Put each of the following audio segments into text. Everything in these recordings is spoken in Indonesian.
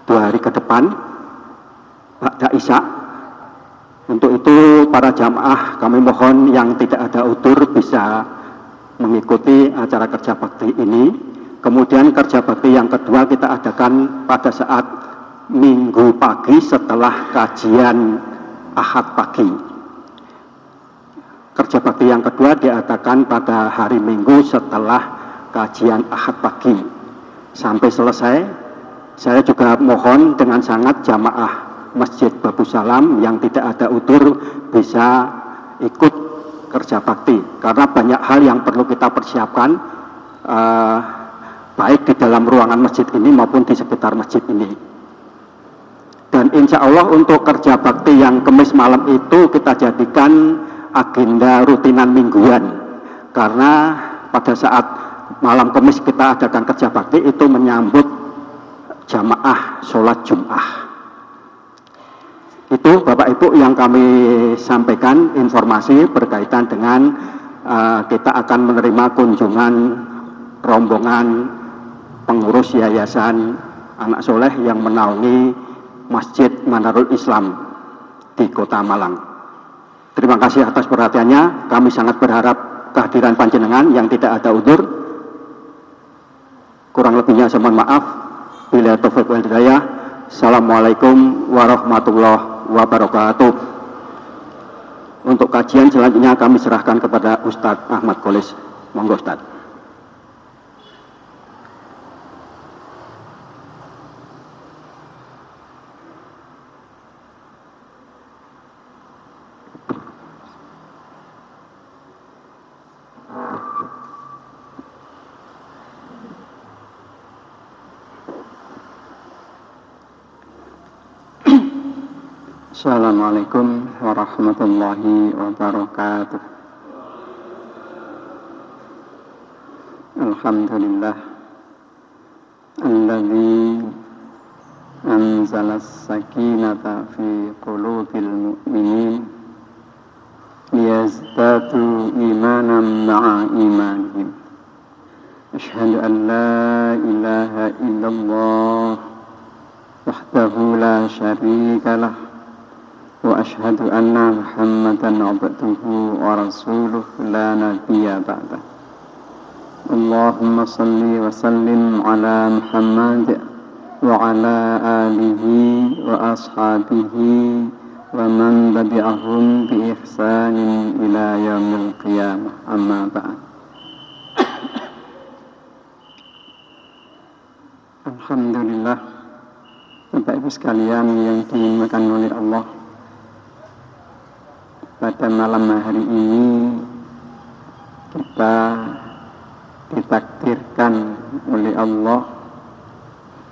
2 hari ke depan ba'da Isya. Untuk itu para jamaah kami mohon yang tidak ada udzur bisa mengikuti acara kerja bakti ini. Kemudian kerja bakti yang kedua kita adakan pada saat Minggu pagi setelah kajian Ahad pagi. Kerja bakti yang kedua diadakan pada hari Minggu setelah kajian Ahad pagi. Sampai selesai, saya juga mohon dengan sangat jamaah Masjid Babu Salam yang tidak ada udzur bisa ikut kerja bakti, karena banyak hal yang perlu kita persiapkan baik di dalam ruangan masjid ini maupun di sekitar masjid ini. Dan insya Allah untuk kerja bakti yang Kamis malam itu kita jadikan agenda rutinan mingguan, karena pada saat malam Kamis kita adakan kerja bakti itu menyambut jamaah sholat Jum'ah. Itu Bapak Ibu yang kami sampaikan informasi berkaitan dengan kita akan menerima kunjungan rombongan pengurus Yayasan Anak Soleh yang menaungi Masjid Manarul Islam di Kota Malang. Terima kasih atas perhatiannya. Kami sangat berharap kehadiran panjenengan yang tidak ada udzur. Kurang lebihnya saya mohon maaf. Bila taufiq wal hidayah. Assalamualaikum warahmatullahi wabarakatuh. Untuk kajian selanjutnya kami serahkan kepada Ustadz Ahmad Kholis. Monggo Ustadz. Assalamualaikum warahmatullahi wabarakatuh. Alhamdulillah alladzi anzala as-sakinata fi qulubil mu'minin liyazdadu imanan ma'a imanihim. Asyhadu an la ilaha illallah wahdahu la syarika lah wa asyhadu anna Muhammadan abduhu wa rasuluh la nabiyya ba'dah. Allahumma salli wa sallim ala Muhammad wa ala alihi wa ashabihi wa man tabi'ahum bi ihsanin ila yaumil qiyamah, amma ba'd. Alhamdulillah, Bapak Ibu sekalian yang dimuliakan oleh Allah, pada malam hari ini kita ditakdirkan oleh Allah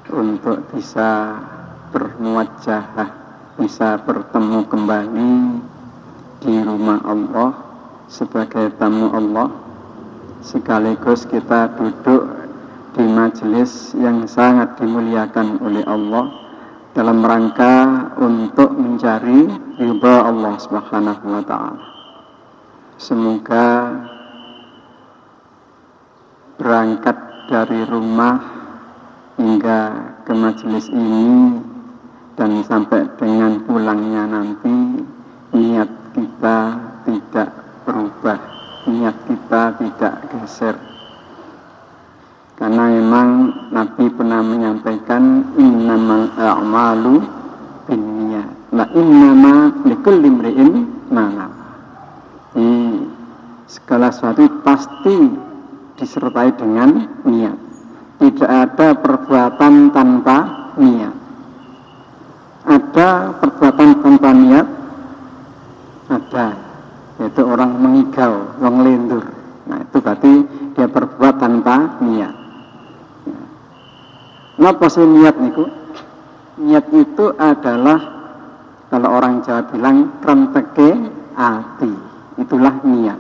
untuk bisa bermuwajahah, bisa bertemu kembali di rumah Allah sebagai tamu Allah, sekaligus kita duduk di majelis yang sangat dimuliakan oleh Allah dalam rangka untuk mencari ridha Allah Subhanahu wa ta'ala. Semoga berangkat dari rumah hingga ke majelis ini dan sampai dengan pulangnya nanti, niat kita tidak berubah, niat kita tidak geser. Karena memang Nabi pernah menyampaikan innamal a'malu binniyat la innama likulli imri'in ma nawa. Segala sesuatu pasti disertai dengan niat. Tidak ada perbuatan tanpa niat. Ada perbuatan tanpa niat? Ada, yaitu orang mengigau, orang lendur. Nah, itu berarti dia berbuat tanpa niat. Napa sih niat niku? Niat itu adalah, kalau orang Jawa bilang, krenteke ati. Itulah niat.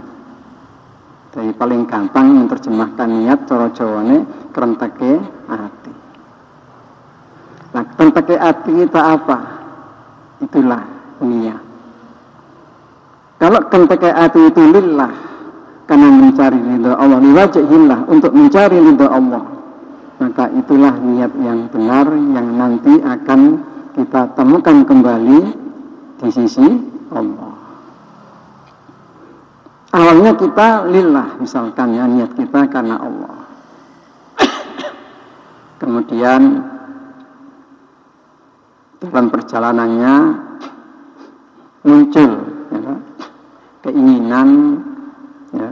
Jadi paling gampang menerjemahkan niat cara Jawane krenteke ati. Nah, krenteke ati kita apa? Itulah niat. Kalau krenteke ati itu lillah, karena mencari ridha Allah, liwajhillah, untuk mencari ridha Allah, maka itulah niat yang benar yang nanti akan kita temukan kembali di sisi Allah. Awalnya kita lillah, misalkan ya, niat kita karena Allah. Kemudian dalam perjalanannya muncul ya, keinginan ya,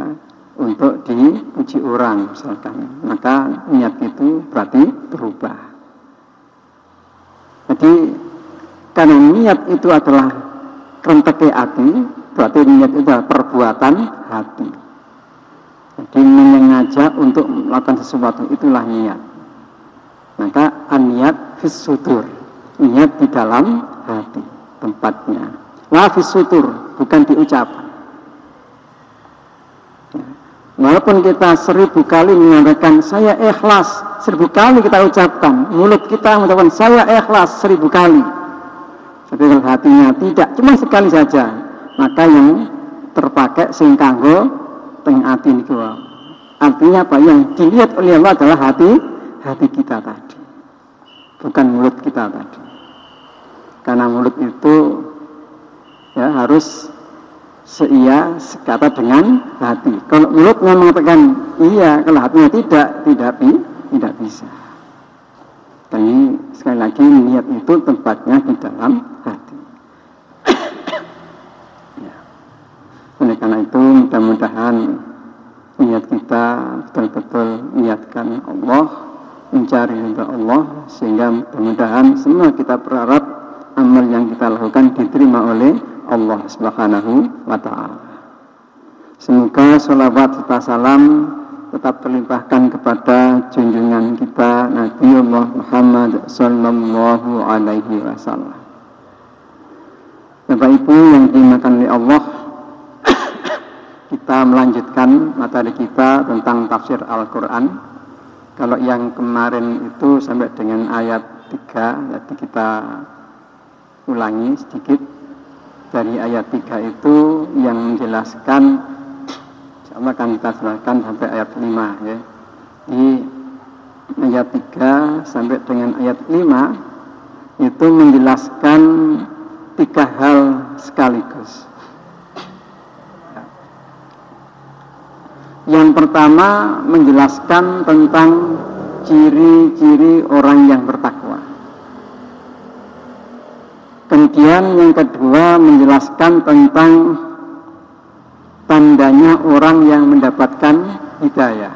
untuk dipuji orang misalkan, maka niat itu berarti berubah. Jadi karena niat itu adalah renteke hati, berarti niat itu adalah perbuatan hati. Jadi menyengaja untuk melakukan sesuatu itulah niat. Maka an-niat fis sudur, niat di dalam hati tempatnya. La fis sudur, bukan diucapkan. Walaupun kita 1000 kali menyampaikan saya ikhlas, 1000 kali kita ucapkan, mulut kita mengucapkan saya ikhlas 1000 kali, tapi kalau hatinya tidak, cuma sekali saja, maka yang terpakai sing kanggo teng ati niku. Artinya apa? Yang dilihat oleh Allah adalah hati kita tadi, bukan mulut kita tadi. Karena mulut itu ya harus seia sekata dengan hati. Kalau mulutnya mengatakan iya, kalau hatinya tidak bisa. Jadi sekali lagi niat itu tempatnya di dalam hati. Ya. Oleh karena itu mudah-mudahan niat kita betul-betul niatkan Allah, mencari ridha Allah, sehingga mudah-mudahan semua kita berharap amal yang kita lakukan diterima oleh Allah Subhanahu wa ta'ala. Semoga sholawat serta salam tetap terlimpahkan kepada junjungan kita Nabi Muhammad sallallahu alaihi wasallam. Bapak Ibu yang dimuliakan oleh Allah, kita melanjutkan materi kita tentang tafsir Al-Quran. Kalau yang kemarin itu sampai dengan ayat 3, jadi kita ulangi sedikit. Dari ayat 3 itu yang menjelaskan, insyaallah akan kita jelaskan sampai ayat 5 ya. Di ayat 3 sampai dengan ayat 5 itu menjelaskan 3 hal sekaligus. Yang pertama menjelaskan tentang ciri-ciri orang yang bertakwa. Kemudian yang kedua menjelaskan tentang tandanya orang yang mendapatkan hidayah.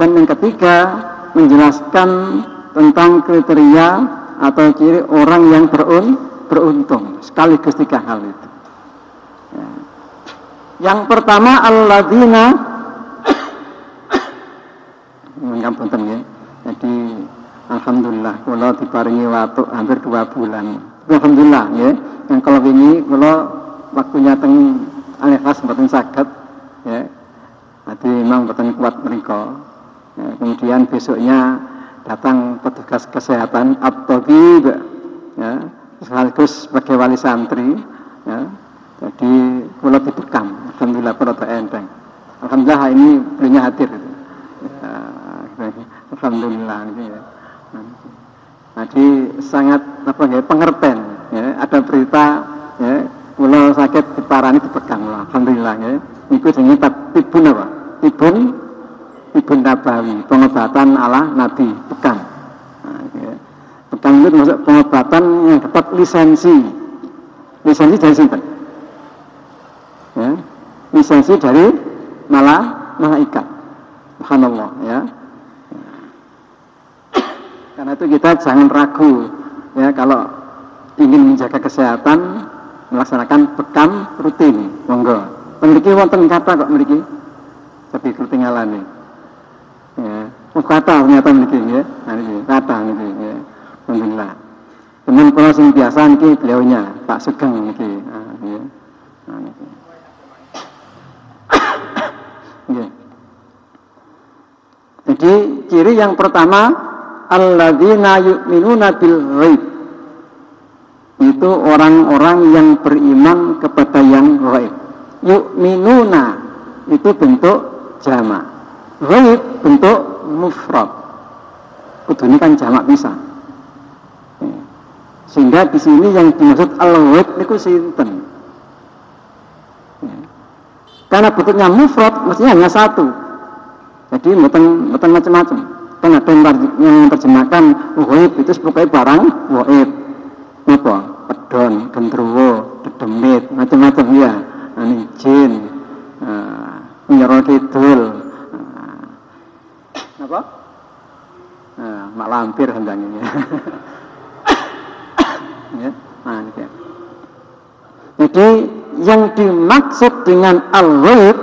Dan yang ketiga menjelaskan tentang kriteria atau ciri orang yang beruntung. Sekaligus 3 hal itu. Ya. Yang pertama alladzina mengampunten ya. Jadi alhamdulillah kalau diparingi waktu hampir 2 bulan. Alhamdulillah ya. Yang kalau ini kalau waktunya teng Al-Ikhlas mboten saged ya. Jadi memang mboten kuat mereka. Ya, kemudian besoknya datang petugas kesehatan at-tabib ya, sekaligus sebagai wali santri ya. Jadi kalau dibekam, alhamdulillah kalau enteng. Alhamdulillah ini beliau hadir gitu. Ya, alhamdulillah ini ya. Jadi sangat pengertian ya, ada berita ya, kalau sakit diparani dipegang alhamdulillah ya. Itu jenenge tibun apa? Tibun Nabawi, pengobatan ala Nabi, pegang. Nah, ya. Pegang itu termasuk pengobatan yang dapat lisensi dari sinten? Ya. Lisensi dari malaikat. Subhanallah ya. Karena itu kita jangan ragu ya, kalau ingin menjaga kesehatan melaksanakan bekam rutin. Monggo. Memiliki wonten kata kok memiliki. Tapi ketinggalan nih. Ya, kata ternyata memiliki ya. Nah ini kata niki ya. Alhamdulillah. Teman kula sing biasa niki beliaunya Pak Sugeng niki. Nah, ya. Nah, niki. Ya. Jadi ciri yang pertama alladzina yu'minuna bil ghaib, itu orang-orang yang beriman kepada yang ghaib. Yu'minuna itu bentuk jamak, ghaib bentuk mufrad. Kudune kan jamak bisa. Sehingga di sini yang dimaksud al-ghaib niku sinten? Karena bentuknya mufrad mestinya hanya satu. Jadi mboten macam-macam. Kan ada yang terjemahkan ghaib itu sebagai barang ghaib. Apa? Pedon, gendruwo, dedemit, macam-macam ya. Ani jin, nyero kidul. Apa? Mak lampir hendangnya. Ya. Nah, gitu. Jadi yang dimaksud dengan al-ghaib,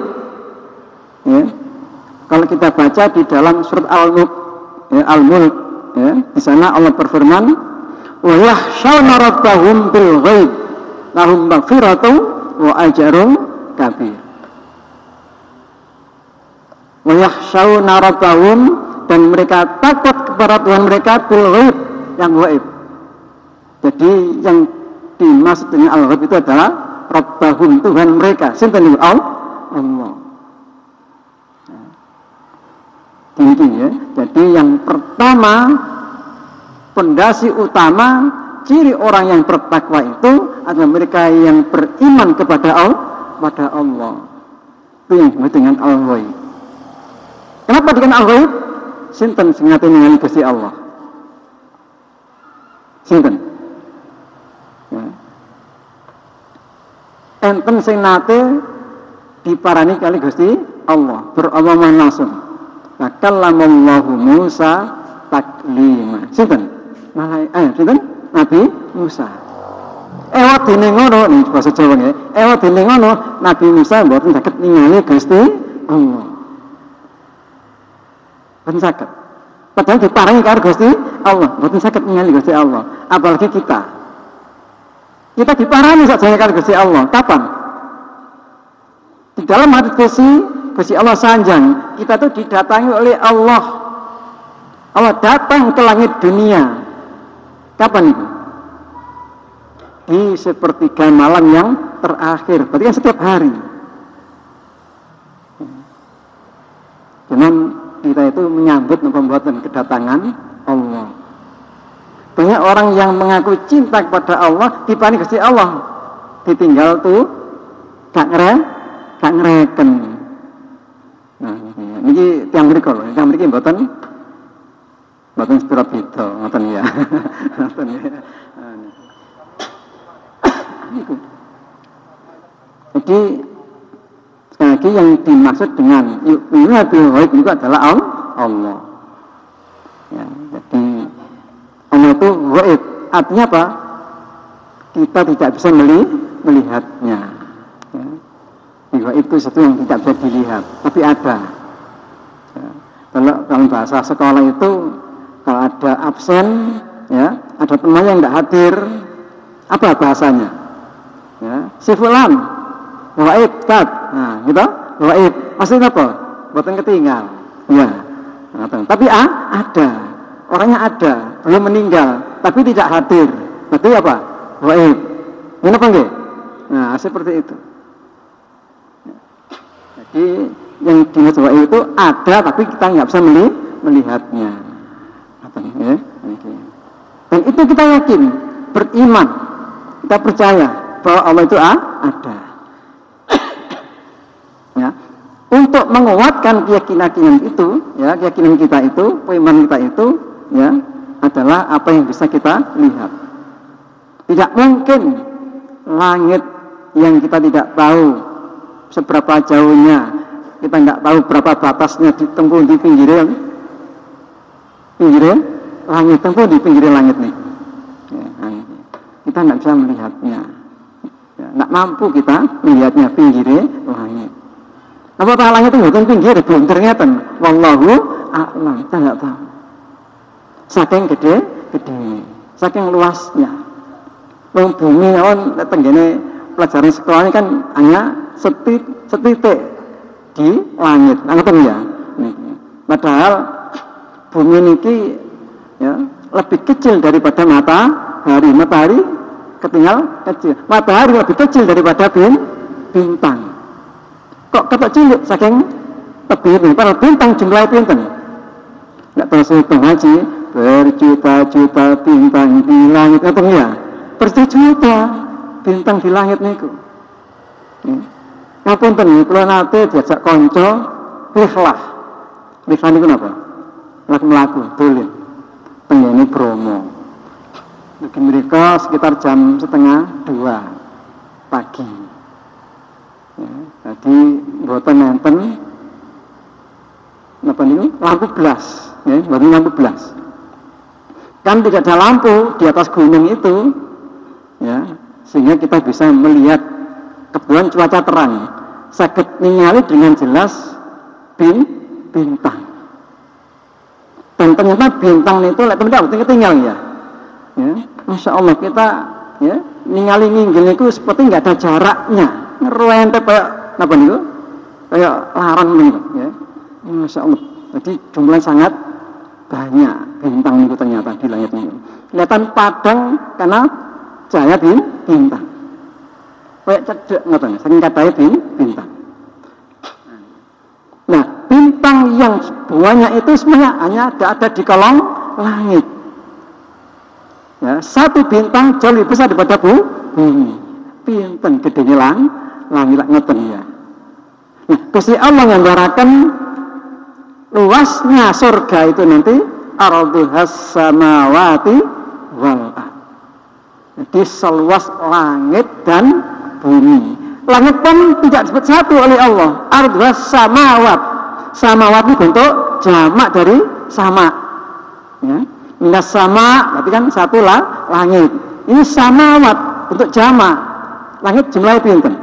ya, kalau kita baca di dalam surat Al-Mulk, ya, Al-Mulk, ya, di sana Allah berfirman, wa yakhshawna rabbahum bil ghaib lahum maghfiratun wa ajrun kabir. Wa yakhshawna rabbahum, dan mereka takut kepada Tuhan mereka bil ghaib, yang ghaib. Jadi yang dimaksud dengan al-ghaib itu adalah rabbahum, Tuhan mereka. Sinten Allah. Tinggi ya. Jadi yang pertama, pondasi utama ciri orang yang bertakwa itu adalah mereka yang beriman kepada Allah. Itu yang disebut dengan al-ghaib. Kenapa dengan al-ghaib? Sinten sing ngate ningali Gusti Allah. Sinten? Enten sing nate diparani kali Gusti Allah beromongan langsung. Kakallamallahu Musa taklima. Sinten? Sinten? Nabi Musa. Ewat dene ngono, nih bahasa Jawa nggih. Ewat dene ngono, Nabi Musa mboten saged ningali Gusti Allah. Mboten saged. Padahal diparingi karo Gusti Allah, mboten saged ningali Gusti Allah. Apalagi kita. Kita diparani saja kali Gusti Allah. Kapan? Di dalam hadis Gusti Allah sanjang, kita tuh didatangi oleh Allah. Allah datang ke langit dunia. Kapan itu? Di sepertiga malam yang terakhir. Berarti kan setiap hari. Cuman kita itu menyambut pembuatan kedatangan Allah. Banyak orang yang mengaku cinta kepada Allah, dipani Gusti Allah, ditinggal tuh gak ngereken. Nah, ini tiang mriko lho, tiang mriki mboten sepira beda, ngoten ya. Ngoten ya. Jadi sekali lagi yang dimaksud dengan yu'minu bil ghaib itu adalah Allah. Ya, jadi Allah itu ghaib, artinya apa? Kita tidak bisa melihatnya. Ya. Ghaib itu sesuatu yang tidak bisa dilihat, tapi ada. Ya. Kalau dalam bahasa sekolah itu, kalau ada absen, ya, ada teman yang tidak hadir, apa bahasanya? Ya, si fulan, ghaib, tat. Nah, gitu, ghaib. Maksudnya apa? Buatan ketinggal. Ya. Nah, tapi ada. Orangnya ada, belum meninggal, tapi tidak hadir. Berarti apa? Ghaib. Ini apa enggak? Nah, seperti itu. Jadi yang dimaksud ghaib itu ada, tapi kita nggak bisa melihatnya. Ya? Dan itu kita yakin, beriman, kita percaya bahwa Allah itu ada. Ya. Untuk menguatkan keyakinan itu, ya, keyakinan kita itu, keimanan kita itu, ya, adalah apa yang bisa kita lihat. Tidak mungkin langit yang kita tidak tahu seberapa jauhnya, kita nggak tahu berapa batasnya ditempuh di pinggir langit, tempuh di pinggir langit nih. Ya, kita nggak bisa melihatnya, ya, nggak mampu kita melihatnya pinggir langit. Apa langit itu bukan pinggir, belum ternyata. Wallahu a'lam, kita nggak tahu. Saking gede, saking luasnya. Bumi on tenggene pelajaran sekolahnya kan hanya setitik di langit, ngerti ya. Padahal bumi ini ya lebih kecil daripada matahari ketinggal kecil. Matahari lebih kecil daripada bintang. Kok ketok cilik saking tebih, padahal bintang jumlahnya pinten? Nggak terus hitung haji, berjuta-juta bintang di langit, hitung ya, berjuta bintang di langit niku. Ngapunten nih, kalau nanti diajak konco, rihlah niku napa? Laku-laku, tulen, penyanyi Bromo. Mungkin mereka sekitar jam 1:30 pagi. Ya, jadi buatan nenten, apa niku? Lampu belas, ya, buatan lampu belas. Kan tidak ada lampu di atas gunung itu, ya, sehingga kita bisa melihat kebetulan cuaca terang, sakit ningali dengan jelas bintang. Dan ternyata bintang itu lek teman-teman ketinggal ya. Masya Allah kita ya ningali nginggil itu seperti nggak ada jaraknya, ngeruente kayak apa niku? Kayak larang niku ya. Masya Allah. Jadi jumlahnya sangat banyak bintang itu ternyata di langit ini. Kelihatan padang karena cahaya bintang. Kayak cedek ngoten, saking kadahe bintang. Nah, bintang yang banyak itu sebenarnya hanya ada di kolong langit. Ya, satu bintang jauh lebih besar daripada bumi. Bintang gedenya langit ngoten ya. Nah, Gusti Allah nggambaraken luasnya surga itu nanti ardhuhas samawati wal ardh. Jadi seluas langit dan bumi. Langit pun tidak disebut satu oleh Allah. Ardhuhas samawat. Samawat itu bentuk jamak dari sama. Ya. Minas sama, berarti kan satu lah langit. Ini samawat bentuk jamak. Langit jumlahnya pinten?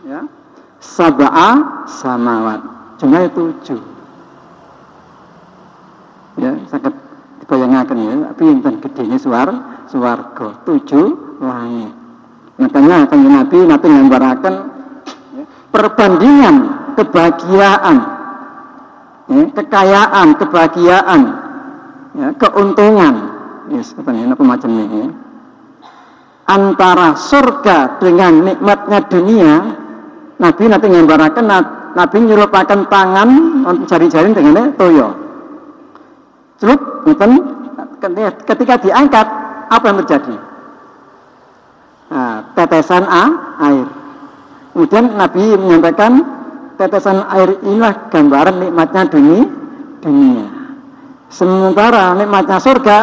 Ya. Sab'a samawat. Jumlahnya 7. Ya, sangat dibayangkan ya, pinten gedenya swarga 7 langit. Makanya kanjeng Nabi ngambarkan ya, perbandingan kebahagiaan, ya, kekayaan, kebahagiaan, ya, keuntungan, yes, katanya apa macam ini, ya, antara surga dengan nikmatnya dunia. Nabi ngambarkan, Nabi nyerupakan tangan jari-jari dengan toyo. Celup, ketika diangkat, apa yang terjadi? Nah, tetesan air. Kemudian Nabi menyampaikan tetesan air inilah gambaran nikmatnya dunia. Sementara nikmatnya surga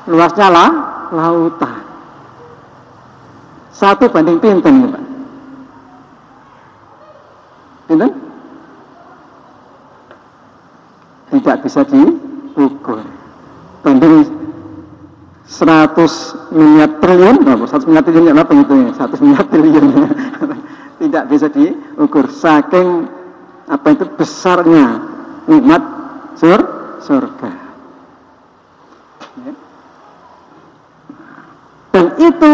luasnya lautan. 1 banding pinten ya Pak? Pinten? Tidak bisa diukur. Banding 100 miliar triliun, 100 miliar triliun apa penghitungnya? 100 miliar triliun. Tidak bisa diukur saking apa itu besarnya nikmat surga. Dan itu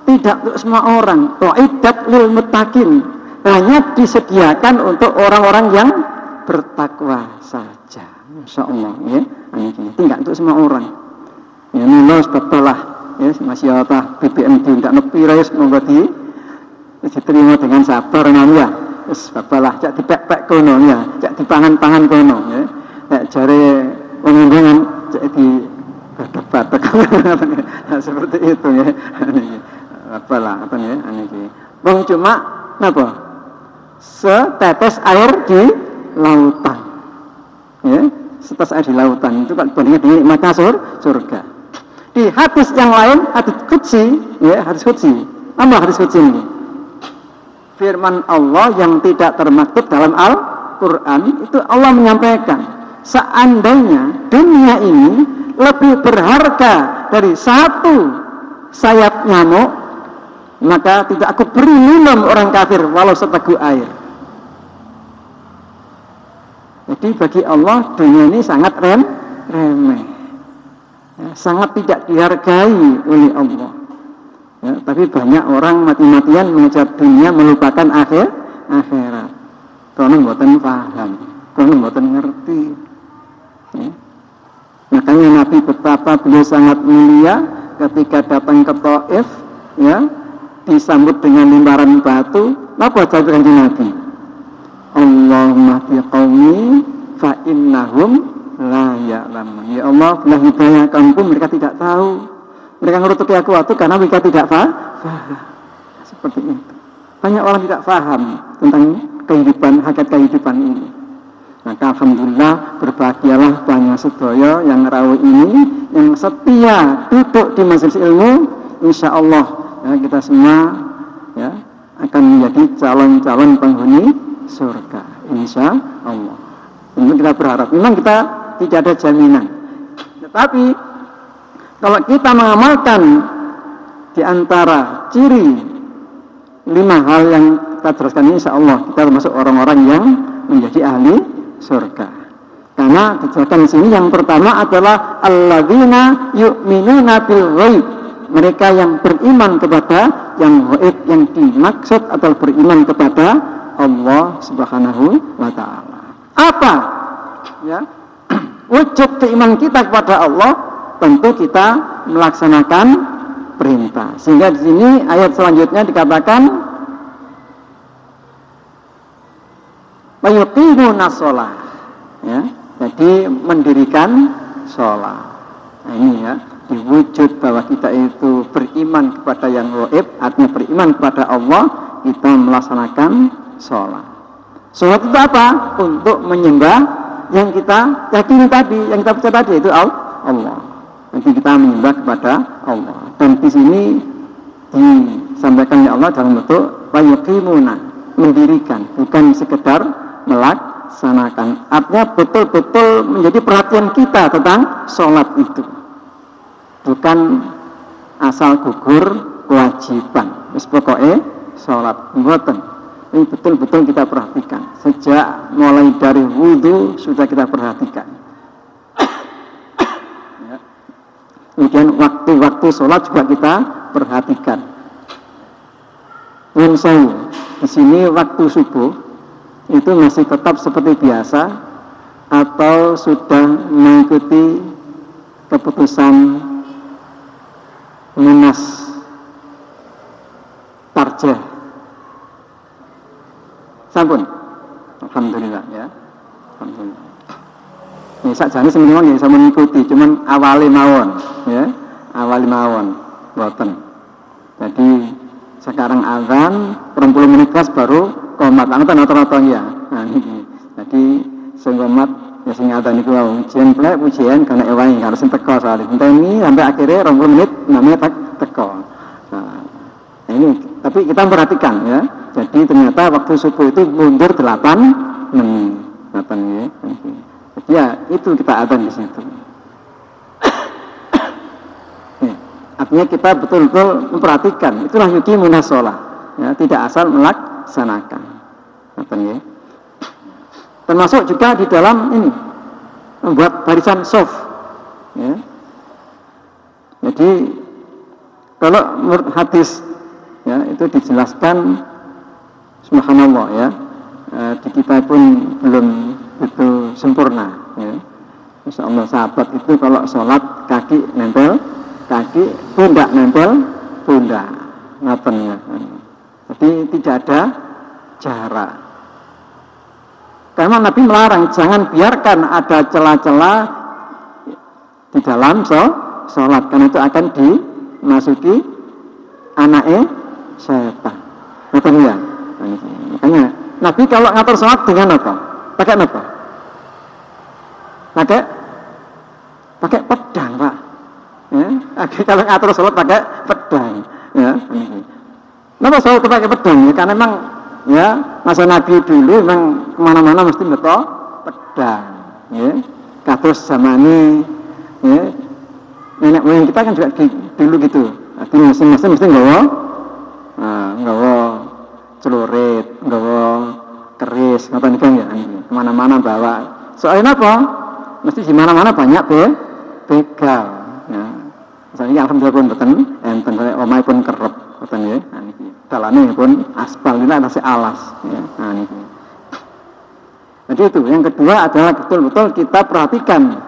tidak untuk semua orang. Uiddat lil muttaqin, hanya disediakan untuk orang-orang yang bertakwa saja. Masya Allah ya. Tidak untuk semua orang. Ya nulis betul lah ya, masih ada BBM tidak nepi rais monggo diterima dengan sabar namanya. Wis babalah cak dipek-pek kono ya, cak dipangan-pangan kono ya. Cak jare wong-wongan cak di batek-batek. Nah, seperti itu ya. Apalah apa ya aniki. Wong cuma napa? Setetes air di lautan. Ya, setetes air di lautan itu kan bandingnya dengan nikmatnya surga. Di hadis yang lain, hadis qudsi, ya, hadis qudsi. Apa hadis qudsi ini? Firman Allah yang tidak termaktub dalam Al-Quran, itu Allah menyampaikan, seandainya dunia ini lebih berharga dari 1 sayap nyamuk, maka tidak aku beri minum orang kafir walau seteguk air. Jadi bagi Allah dunia ini sangat remeh. Ya, sangat tidak dihargai oleh Allah. Ya, tapi banyak orang mati-matian mengejar dunia melupakan akhirat. Karena mboten paham, karena mboten ngerti. Ya. Makanya Nabi betapa beliau sangat mulia ketika datang ke Taif, ya, disambut dengan lemparan batu. Apa jawab Nabi? Allahumma fi qaumi fa innahum la ya'lamun. Ya Allah, berilah hidayah kaumku, mereka tidak tahu. Mereka ngerutuki aku karena mereka tidak paham. Seperti itu. Banyak orang tidak paham tentang kehidupan, hakikat kehidupan ini. Maka alhamdulillah, berbahagialah banyak sedaya yang rawuh ini, yang setia duduk di majelis ilmu. Insya Allah ya, kita semua ya akan menjadi calon-calon penghuni surga. Insya Allah. Tentu kita berharap. Memang kita tidak ada jaminan. Tetapi kalau kita mengamalkan di antara ciri 5 hal yang kita jelaskan ini, insya Allah kita termasuk orang-orang yang menjadi ahli surga. Karena dijelaskan di sini yang pertama adalah alladzina yu'minuna bil ghaib. Mereka yang beriman kepada yang ghaib, yang dimaksud atau beriman kepada Allah Subhanahu wa taala. Apa? Ya. Wujud keimanan kita kepada Allah, tentu kita melaksanakan perintah. Sehingga di sini ayat selanjutnya dikatakan yuqimuna shalah. Ya, jadi mendirikan sholat. Nah, ini ya, diwujud bahwa kita itu beriman kepada yang gaib, artinya beriman kepada Allah, kita melaksanakan sholat. Sholat itu apa? Untuk menyembah yang kita yakini tadi, yang kita percaya tadi, itu Allah. Nanti kita menyembah kepada Allah. Dan di sini disampaikan oleh Allah dalam bentuk yuqimuna, mendirikan, bukan sekedar melaksanakan. Artinya betul-betul menjadi perhatian kita tentang sholat itu, bukan asal gugur kewajiban. Wis pokoke sholat mboten. Ini betul-betul kita perhatikan. Sejak mulai dari wudhu sudah kita perhatikan. Ya. Kemudian waktu-waktu sholat juga kita perhatikan. Di sini waktu subuh itu masih tetap seperti biasa atau sudah mengikuti keputusan Munas Tarjah? Sampun, alhamdulillah ya, alhamdulillah. Ini sakjane semenjak bisa mengikuti, cuman awali mawon, ya, awali mawon, boten. Jadi sekarang azan, 20 menit pas baru komat, angkatan rata-rata ya. Nah, ini. Jadi sing komat ya sing azan niku ujian plek ujian karena ewangi harus teko soalnya. Ini sampai akhirnya 20 menit namanya teko. Nah, ini tapi kita perhatikan ya. Jadi ternyata waktu subuh itu mundur 8 menit. 8 ya. Jadi ya itu kita azan di situ. Artinya kita betul-betul memperhatikan. Itulah yuqimuna shalah. Ya, tidak asal melaksanakan. Ya. Termasuk juga di dalam ini membuat barisan soft. Ya. Jadi kalau menurut hadis ya itu dijelaskan, subhanallah ya, di kita pun belum itu sempurna. Ya. Masya Allah, sahabat itu kalau sholat kaki nempel kaki, pundak nempel pundak, ngaten ya. Jadi tidak ada jarak. Karena Nabi melarang, jangan biarkan ada celah-celah di dalam sholat, karena itu akan dimasuki anaknya setan. Ngaten ya. Makanya Nabi kalau ngatur sholat dengan apa? Pakai apa? Pakai pedang, Pak. Ya, kalau ngatur sholat pakai pedang, ya. Kenapa sholat pakai pedang? Ya, karena memang ya masa Nabi dulu memang kemana-mana mesti betul pedang. Ya, kados zamane ya nenek moyang kita kan juga dulu gitu. Jadi masing-masing mesti nggawa celurit, nggawa keris, ngoten niku ya. Kemana-mana bawa. Soalnya apa? Mesti di mana-mana banyak begal. Ya. Misalnya alhamdulillah pun beten, enten omahe pun kerep, ngoten ya. Nah niki. Dalane pun aspal, ini ada alas ya. Nah niki. Jadi itu. Yang kedua adalah betul-betul kita perhatikan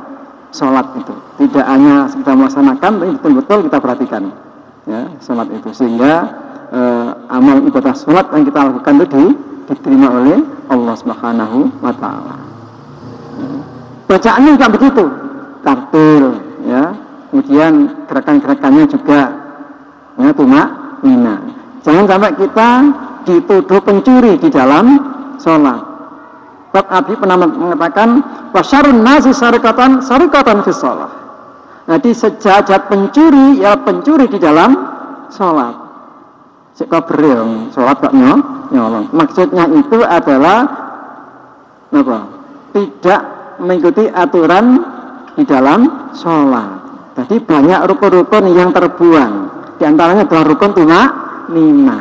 sholat itu. Tidak hanya sekedar melaksanakan, tapi betul-betul kita perhatikan ya sholat itu, sehingga amal ibadah sholat yang kita lakukan itu diterima oleh Allah Subhanahu wa taala. Bacaannya juga begitu, tartil, ya. Kemudian gerakan-gerakannya juga ya, tumak-nina. Jangan sampai kita dituduh pencuri di dalam sholat. Sebab Nabi pernah mengatakan wasyarun nasi sarikatan fis sholat. Jadi sejahat pencuri ya pencuri di dalam sholat. Sik kabril sholat kok nyolong. Maksudnya itu adalah apa? Tidak mengikuti aturan di dalam sholat. Jadi banyak rukun-rukun yang terbuang. Di antaranya adalah rukun tumak-nina.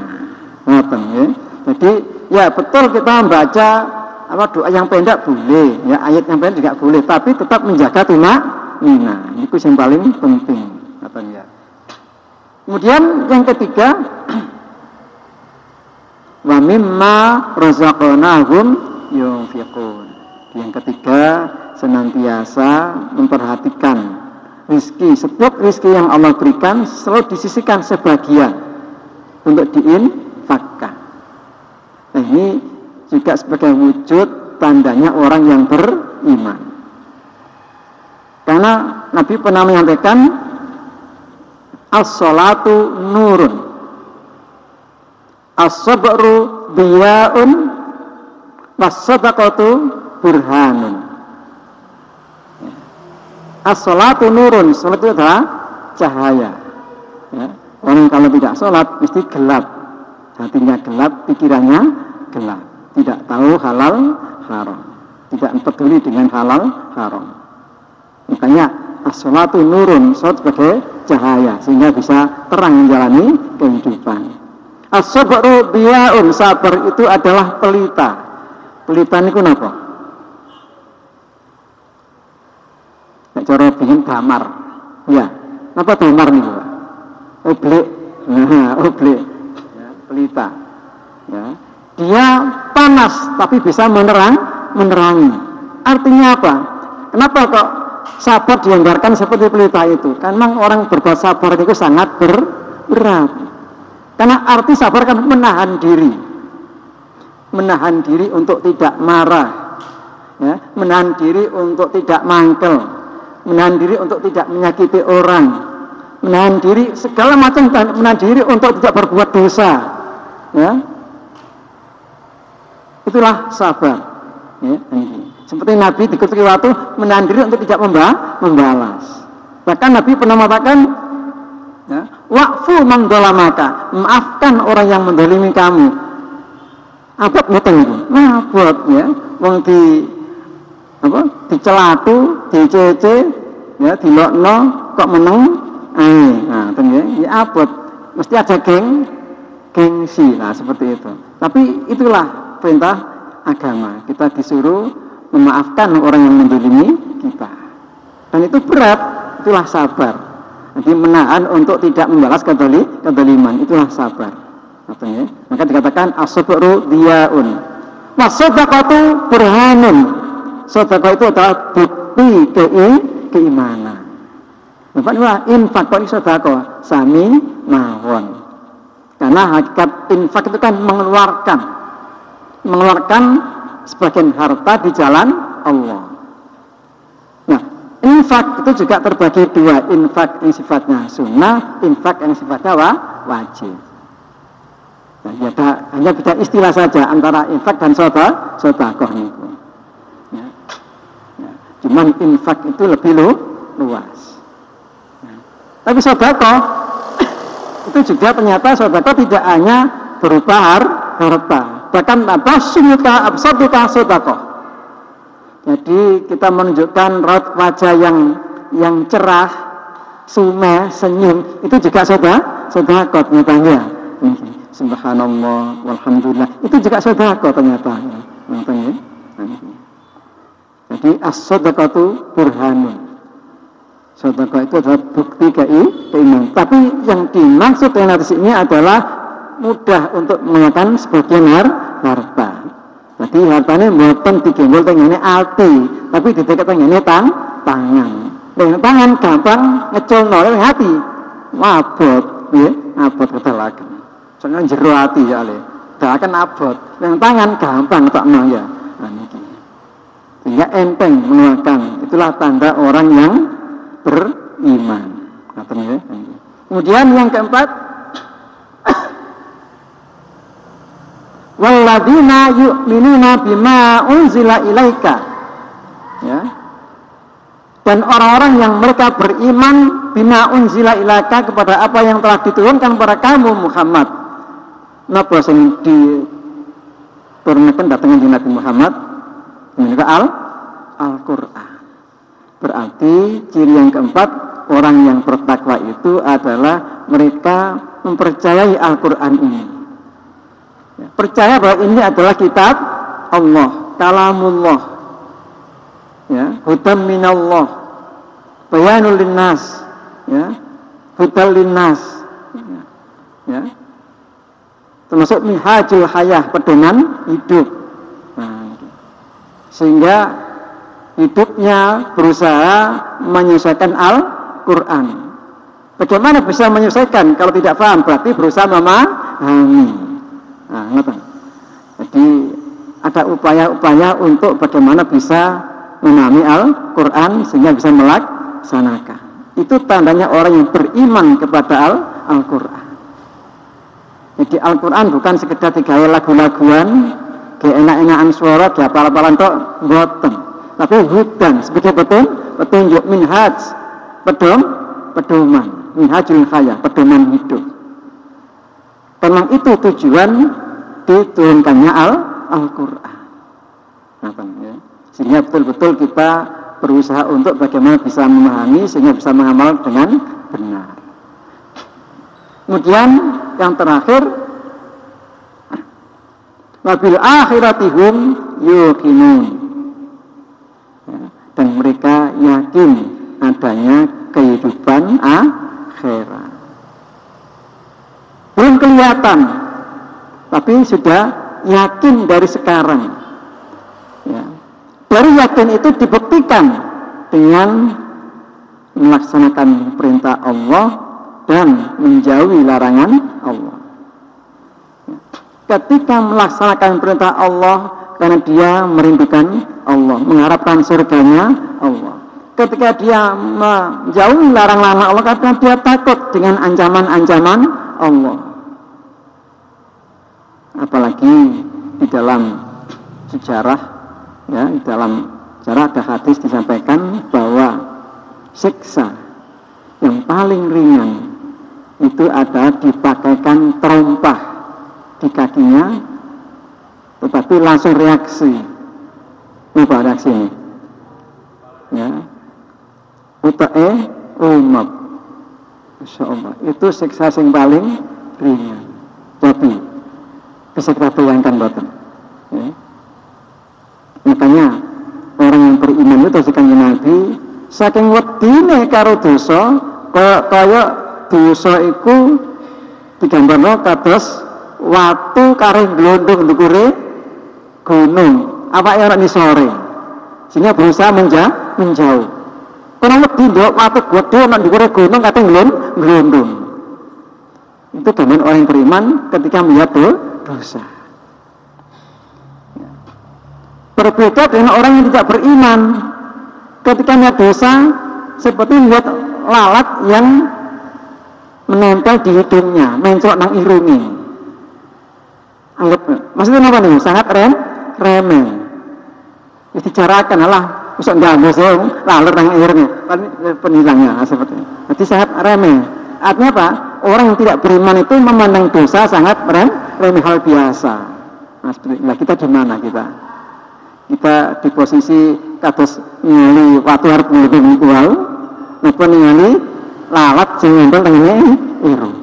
Ngoten ya. Jadi ya betul kita membaca apa doa yang pendek boleh, ya ayat yang pendek juga boleh, tapi tetap menjaga tumak-nina. Itu yang paling penting, katanya. Kemudian yang ketiga, wa mimma razaqnahum yunfiqun. Yang ketiga, senantiasa memperhatikan rizki, setiap rizki yang Allah berikan selalu disisihkan sebagian untuk diinfakkan. Nah ini juga sebagai wujud tandanya orang yang beriman. Karena Nabi pernah menyampaikan as-salatu nurun, as-sabru diya'un, was-sadaqatu burhanun. As-salatu nurun, salat itu adalah cahaya. Ya. Orang kalau tidak sholat mesti gelap, hatinya gelap, pikirannya gelap, tidak tahu halal haram, tidak peduli dengan halal haram. Makanya as-salatu nurun, sholat sebagai cahaya sehingga bisa terang menjalani kehidupan. As-sabru diya'un, sabar itu adalah pelita. Pelita ini kenapa? Cara bikin damar, ya. Apa damar nih, Pak? Oblek, nah, oblek, ya, pelita. Ya. Dia panas, tapi bisa menerangi. Artinya apa? Kenapa kok sabar dianggarkan seperti pelita itu? Karena memang orang berbuat sabar itu sangat berat. Karena arti sabar kan menahan diri untuk tidak marah, ya, menahan diri untuk tidak mangkel, menahan diri untuk tidak menyakiti orang, menahan diri segala macam, menahan diri untuk tidak berbuat dosa, ya. Itulah sabar, ya. Seperti Nabi di ketika waktu menahan diri untuk tidak membalas. Bahkan Nabi pernah mengatakan, ya, wa'fu man dhalamaka, maafkan orang yang mendolimi kamu. Abot mboten itu, abot, ya. Wong dicelatu, dicece, ya, dilokno kok meneng, nah, ya abot, mesti ada gengsi, nah seperti itu. Tapi itulah perintah agama, kita disuruh memaafkan orang yang mendolimi kita, dan itu berat, itulah sabar. Jadi menahan untuk tidak membalas kedoliman, itulah sabar. Maka dikatakan as-sabru diya'un, was-sadaqatu burhanun. Sedekah itu adalah bukti keimanan. Bapak infak kok sedekah sami mawon. Karena hakikat infak itu kan mengeluarkan sebagian harta di jalan Allah. Nah, infak itu juga terbagi dua, infak yang sifatnya sunnah, infak yang sifatnya wajib. Nah, ya, hanya beda istilah saja antara infak dan sedekah itu. Cuman infak itu lebih luas. Nah, tapi sedekah itu juga ternyata sedekah tidak hanya berupa harta, bahkan sunnah absaduka sedekah. Jadi kita menunjukkan raut wajah yang cerah, sumeh, senyum, itu juga sedekah ternyata. Subhanallah, walhamdulillah, itu juga sedekah ternyata. Jadi as-sadaqatu burhanun. Sedekah itu adalah bukti keimanan. Tapi yang dimaksud dengan hadis ini adalah mudah untuk mengeluarkan sebagian harta. Jadi hartanya bukan digenggol tengene ati, tapi didekat tengene tangan. Dengan tangan gampang ngeculno oleh hati. Abot, ya, abot ketelakan. Soalnya jero ati ya le. Dakan abot. Dengan tangan gampang takno ya. sehingga enteng mengeluarkan. Itulah tanda orang yang beriman. Kemudian yang keempat, walladzina yu'minuna bima unzila ilaika, ya. Dan orang-orang yang mereka beriman bima unzila ilaika, kepada apa yang telah diturunkan kepada kamu Muhammad. Napa sing diturunkan datang di Nabi Muhammad menika Al-Qur'an. Berarti ciri yang keempat, orang yang bertakwa itu adalah mereka mempercayai Al-Qur'an ini. Ya, percaya bahwa ini adalah kitab Allah, kalamullah, ya, hudan minallah, bayanul linnas, ya, hudal linnas, ya, termasuk minhajul hayah, pedoman hidup. Nah, sehingga hidupnya berusaha menyesuaikan Al-Quran. Bagaimana bisa menyesuaikan kalau tidak paham? Berarti berusaha memahami. Nah, jadi ada upaya-upaya untuk bagaimana bisa memahami Al-Quran sehingga bisa melaksanakan. Itu tandanya orang yang beriman kepada Al-Quran. Jadi Al-Quran bukan sekedar digawe lagu-laguan, enak-enakan suara, dihafal-hafalan tok, mboten. Tapi hudan sebagai petunjuk, minhaj, pedoman, minhajul hayah, pedoman hidup. Memang itu tujuan diturunkannya Al-Quran. Ya. Sehingga betul-betul kita berusaha untuk bagaimana bisa memahami sehingga bisa mengamal dengan benar. Kemudian yang terakhir, wabil akhiratihum yuqinun, ya, dan mereka yakin adanya kehidupan akhirat. Belum kelihatan, tapi sudah yakin dari sekarang. Ya. Dari yakin itu dibuktikan dengan melaksanakan perintah Allah dan menjauhi larangan Allah. Ya. Ketika melaksanakan perintah Allah karena dia merindukan Allah, mengharapkan surganya Allah. Ketika dia menjauhi larangan Allah karena dia takut dengan ancaman-ancaman Allah. Apalagi di dalam sejarah, ya, di dalam sejarah ada hadis disampaikan bahwa siksa yang paling ringan itu ada dipakaikan terompah di kakinya, tetapi langsung reaksi. Apa reaksi ini? Ya, utae umat. Insyaallah itu siksa yang paling ringan. Jadi bisa kita bayangkan batin. Ya. Makanya orang yang beriman itu saking Nabi, saking wedine karo dosa, kaya dosa iku digambarno kados watu karo glondong ndukure gunung. Awake ora nisore. Sehingga berusaha menjauh. Kono wedi ndok watu gedhe nang ndukure gunung kate glondong. Itu gambaran orang yang beriman ketika melihat dosa. Berbeda dengan orang yang tidak beriman, ketika melihat dosa seperti melihat lalat yang menempel di hidungnya, mencok nang irungi. Anggap, maksudnya apa nih? Sangat remeh. Dibicarakan lah, usah ganggu saya, lalu nang irungnya, penilangnya seperti itu. Jadi sangat remeh. Artinya apa? Orang yang tidak beriman itu memandang dosa sangat remeh, hal biasa. Nah, seperti itulah kita di mana kita? Kita di posisi kados ningali watu arep ngene kuwi, napa ningali lalat sing nempel tengene irung.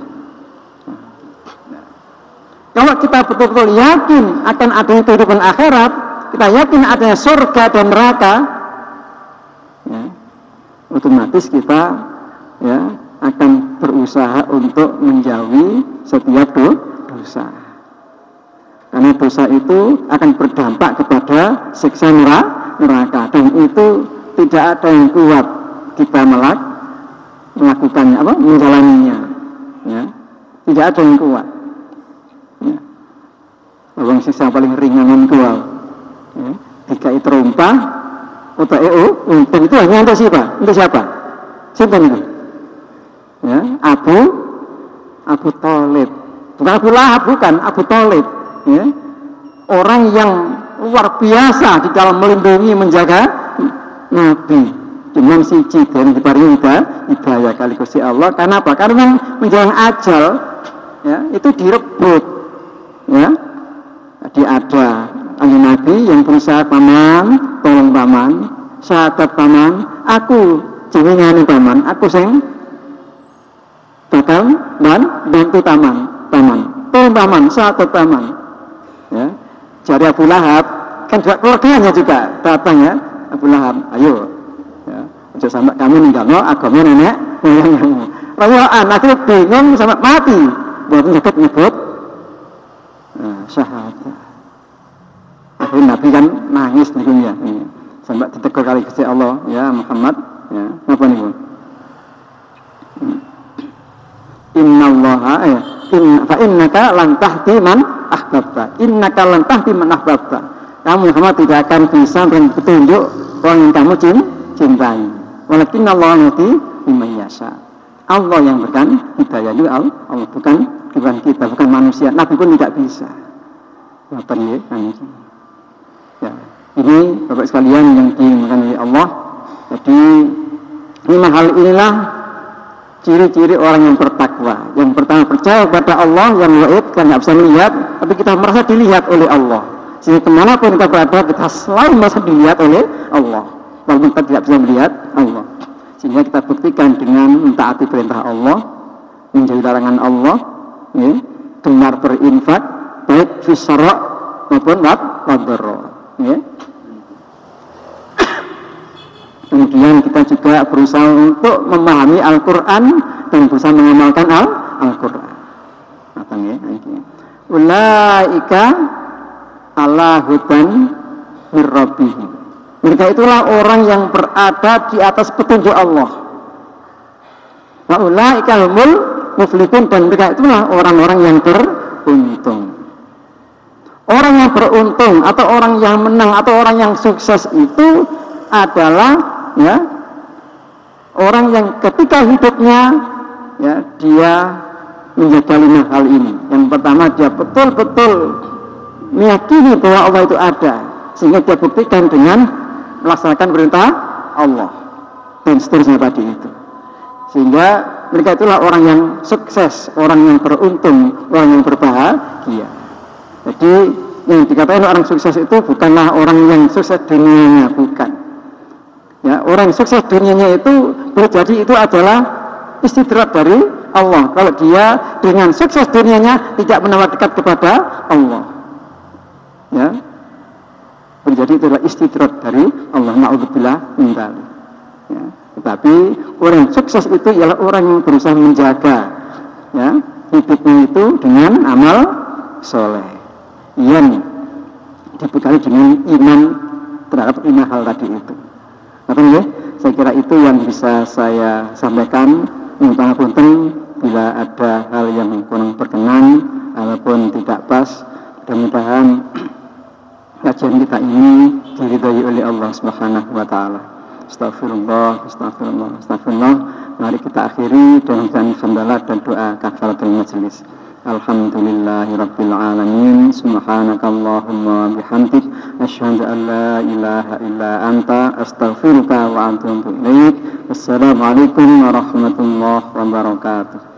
Kalau kita betul-betul yakin akan adanya kehidupan akhirat, kita yakin adanya surga dan neraka, ya, otomatis kita, ya, akan berusaha untuk menjauhi setiap dosa. Karena dosa itu akan berdampak kepada siksa neraka, dan itu tidak ada yang kuat kita melakukannya, menjalaninya. Ya. Tidak ada yang kuat. Ya. Siksa paling ringan kuat. Ya. Jika itu terompah, Otak untung itu hanya untuk siapa? Untuk siapa? Siapa itu? Ya, Abu Thalib. Bukan Abu Lahab, bukan Abu Thalib. Ya. Orang yang luar biasa di dalam melindungi, menjaga Nabi. Dengan siji dan diparingi hidayah kali Gusti Allah. Karena apa? Karena menjelang ajal, ya, itu direbut. Ya. Jadi ada Nabi yang berusaha, paman, tolong paman, sahabat paman, aku jenengane paman, aku sing bakal bantu paman, tolong paman, sahabat paman. Ya, jadi Abu Lahab kan juga keluarganya juga datang ya, Abu Lahab, ayo, ya, jangan sampai kamu ninggalno agama nenek moyangmu. Rawoan, akhirnya bingung sampai mati, buat nyebut syahadat. Akhirnya Nabi kan nangis nih ya, sampai ditegur kali Gusti Allah, ya Muhammad, ya apa nih? Innallaha fa innaka lan tahdi man ahbabta. Innaka lan tahdi man ahbabta. Kamu Muhammad tidak akan bisa memberi petunjuk orang yang kamu cintai. Walakin Allah yahdi liman yasha. Allah yang berikan hidayah itu Allah, bukan kita, bukan manusia. Nabi pun tidak bisa. Apa nih? Ya, ini Bapak sekalian yang dimuliakan oleh Allah. Jadi 5 hal inilah ciri-ciri orang yang bertakwa. Yang pertama, percaya kepada Allah yang gaib, kita nggak bisa melihat, tapi kita merasa dilihat oleh Allah. Sehingga kemanapun kita berada, kita selalu merasa dilihat oleh Allah, walaupun kita tidak bisa melihat Allah. Sehingga kita buktikan dengan mentaati perintah Allah, menjauhi larangan Allah, ya, gemar berinfak, baik fisara maupun wadharra. Ya. Kemudian kita juga berusaha untuk memahami Al-Quran dan berusaha mengamalkan Al-Quran. Ulaika ala hudan mir rabbihim. Mereka itulah orang yang berada di atas petunjuk Allah. Wa ulaika humul muflihun, dan mereka itulah orang-orang yang beruntung. Orang yang beruntung atau orang yang menang atau orang yang sukses itu adalah, ya, orang yang ketika hidupnya, ya, dia menjaga 5 hal ini. Yang pertama, dia betul-betul meyakini bahwa Allah itu ada, sehingga dia buktikan dengan melaksanakan perintah Allah dan seterusnya tadi itu. Sehingga mereka itulah orang yang sukses, orang yang beruntung, orang yang berbahagia. Jadi yang dikatakan orang sukses itu bukanlah orang yang sukses dunianya, bukan. Ya, orang yang sukses dunianya itu boleh jadi itu adalah istidrak dari Allah. Kalau dia dengan sukses dunianya tidak menambah dekat kepada Allah, ya, boleh jadi itu adalah istidrak dari Allah. Na'udzubillah min dzalik. Ya, tetapi orang yang sukses itu ialah orang yang berusaha menjaga, ya, hidupnya itu dengan amal soleh yang dibekali dengan iman terhadap 5 hal tadi itu. Ya, saya kira itu yang bisa saya sampaikan. Minta punten bila ada hal yang kurang berkenan ataupun tidak pas. Mudah-mudahan kajian kita ini diridhai oleh Allah Subhanahu wa taala. Astagfirullah, astagfirullah, astagfirullah. Mari kita akhiri dengan hamdalah dan doa kafaratul majelis. Alhamdulillahi rabbil alamin. Subhanakallahumma bihamdik asyhadu an la ilaha illa anta astaghfiruka wa atubu ilaik. Wassalamualaikum warahmatullahi wabarakatuh.